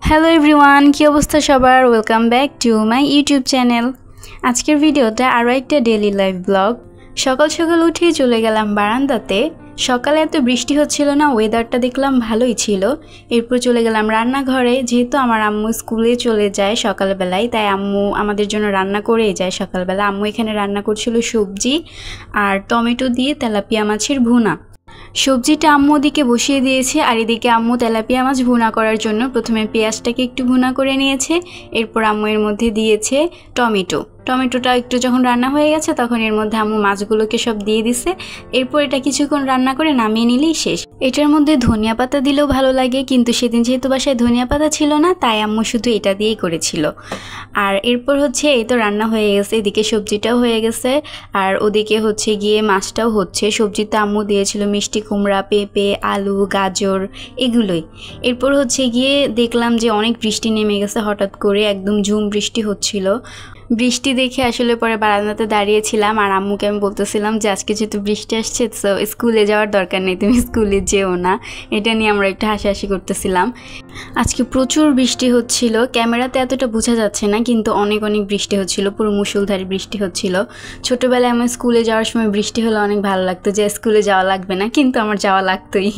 Hello everyone, কি অবস্থা সবার? Welcome back to my YouTube channel. আজকের ভিডিওটা আরও একটা ডেইলি লাইফ ব্লগ। সকাল সকাল উঠেই চলে গেলাম বারান্দাতে। সকালে এত বৃষ্টি হচ্ছিল না, ওয়েদারটা দেখলাম ভালোই ছিল। এরপর চলে গেলাম রান্নাঘরে। যেহেতু আমার আম্মু স্কুলে চলে যায় সকালবেলায়, তাই আম্মু আমাদের জন্য রান্না করেই যায় সকালবেলা। আম্মু এখানে রান্না করছিল সবজি আর টমেটো দিয়ে তেলাপিয়া মাছের ভুনা। সবজিটা আম্মু ওদিকে বসিয়ে দিয়েছে, আর এদিকে আম্মু তেলাপিয়া মাছ ভুনা করার জন্য প্রথমে পেঁয়াজটাকে একটু ভুনা করে নিয়েছে। এরপর আম্মু এর মধ্যে দিয়েছে টমেটোটা একটু যখন রান্না হয়ে গেছে তখন এর মধ্যে আম্মু মাছগুলোকে সব দিয়ে দিছে। এরপর এটা কিছুক্ষণ রান্না করে নামিয়ে নিলেই শেষ। এটার মধ্যে ধনিয়া পাতা দিলেও ভালো লাগে, কিন্তু সেদিন যেহেতু বাসায় ধনিয়া পাতা ছিল না, তাই আম্মু শুধু এটা দিয়েই করেছিল। আর এরপর হচ্ছে এই তো রান্না হয়ে গেছে, এদিকে সবজিটাও হয়ে গেছে আর ওদিকে হচ্ছে গিয়ে মাছটাও হচ্ছে। সবজিতে আম্মু দিয়েছিল মিষ্টি কুমড়া, পেঁপে, আলু, গাজর, এগুলোই। এরপর হচ্ছে গিয়ে দেখলাম যে অনেক বৃষ্টি নেমে গেছে হঠাৎ করে, একদম ঝুম বৃষ্টি হচ্ছিল। বৃষ্টি দেখে আসলে পরে বারান্দাতে দাঁড়িয়েছিলাম আর আম্মুকে আমি বলতেছিলাম যে আজকে যেহেতু বৃষ্টি আসছে তো স্কুলে যাওয়ার দরকার নেই, তুমি স্কুলে যেও না। এটা নিয়ে আমরা একটু হাসাহাসি করতেছিলাম। আজকে প্রচুর বৃষ্টি হচ্ছিল, ক্যামেরাতে এতটা বোঝা যাচ্ছে না, কিন্তু অনেক বৃষ্টি হচ্ছিল, পুরো মুষলধারে বৃষ্টি হচ্ছিল। ছোটোবেলায় আমার স্কুলে যাওয়ার সময় বৃষ্টি হলে অনেক ভালো লাগতো, যে স্কুলে যাওয়া লাগবে না, কিন্তু আমার যাওয়া লাগতোই।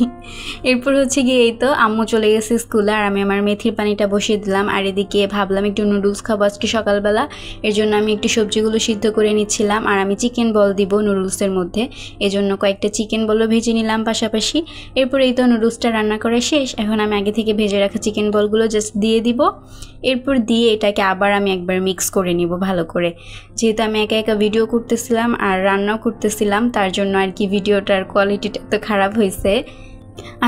এরপর হচ্ছে গিয়ে এই তো আম্মু চলে গেছে স্কুলে আর আমি আমার মেথির পানিটা বসিয়ে দিলাম। আর এদিকে ভাবলাম একটু নুডলস খাবো আজকে সকালবেলা, এর জন্য আমি একটু সবজিগুলো সিদ্ধ করে নিচ্ছিলাম। আর আমি চিকেন বল দিব নুডলসের মধ্যে, এজন্য কয়েকটা চিকেন বলও ভেজে নিলাম পাশাপাশি। এরপর এই তো নুডলসটা রান্না করা শেষ। এখন আমি আগে থেকে ভেজে রাখা চিকেন বলগুলো জাস্ট দিয়ে দিব। এরপর দিয়ে এটাকে আবার আমি একবার মিক্স করে নিব ভালো করে। যেহেতু আমি একা একা ভিডিও করতেছিলাম আর রান্নাও করতেছিলাম, তার জন্য আর কি ভিডিওটার কোয়ালিটিটা তো খারাপ হয়েছে।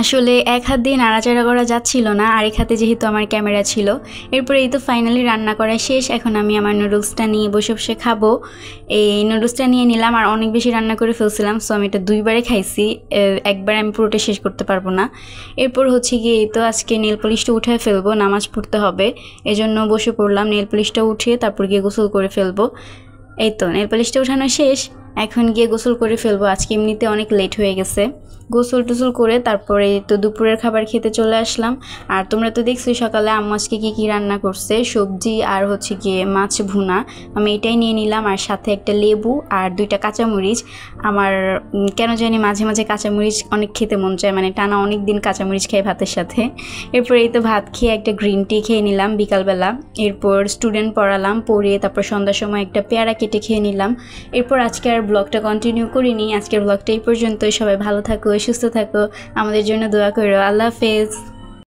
আসলে এক হাত দিয়ে নাড়াচাড়া করা যাচ্ছিল না, আরেক হাতে যেহেতু আমার ক্যামেরা ছিল। এরপরে এই তো ফাইনালি রান্না করা শেষ। এখন আমি আমার নুডলসটা নিয়ে বসে বসে খাবো। এই নুডলসটা নিয়ে নিলাম আর অনেক বেশি রান্না করে ফেলছিলাম, সো আমি এটা দুইবারে খাইছি, একবারে আমি পুরোটা শেষ করতে পারবো না। এরপর হচ্ছে গিয়ে এই তো আজকে নেল পলিশটা উঠে ফেলবো, নামাজ পড়তে হবে, এজন্য বসে পড়লাম। নেল পলিশটা উঠিয়ে তারপর গিয়ে গোসল করে ফেলবো। এই তো নেল পলিশটা উঠানো শেষ, এখন গিয়ে গোসল করে ফেলবো। আজকে এমনিতে অনেক লেট হয়ে গেছে। গোসল টোসল করে তারপরে তো দুপুরের খাবার খেতে চলে আসলাম। আর তোমরা তো দেখছোই সকালে আম্মু আজকে কী রান্না করছে, সবজি আর হচ্ছে গিয়ে মাছ ভুনা। আমি এটাই নিয়ে নিলাম, আর সাথে একটা লেবু আর 2টা কাঁচামরিচ। আমার কেন জানি মাঝে মাঝে কাঁচামরিচ অনেক খেতে মন চায়, মানে টানা অনেক দিন কাঁচামরিচ খাই ভাতের সাথে। এরপর এই তো ভাত খেয়ে একটা গ্রিন টি খেয়ে নিলাম বিকালবেলা। এরপর স্টুডেন্ট পড়ালাম, পড়িয়ে তারপর সন্ধ্যার সময় একটা পেয়ারা কেটে খেয়ে নিলাম। এরপর আজকে আর ব্লগটা কন্টিনিউ করিনি, আজকের ব্লগটা এই পর্যন্তই। সবাই ভালো থাকো, সুস্থ থাকো, আমাদের জন্য দোয়া করো। আল্লাহ হাফেজ।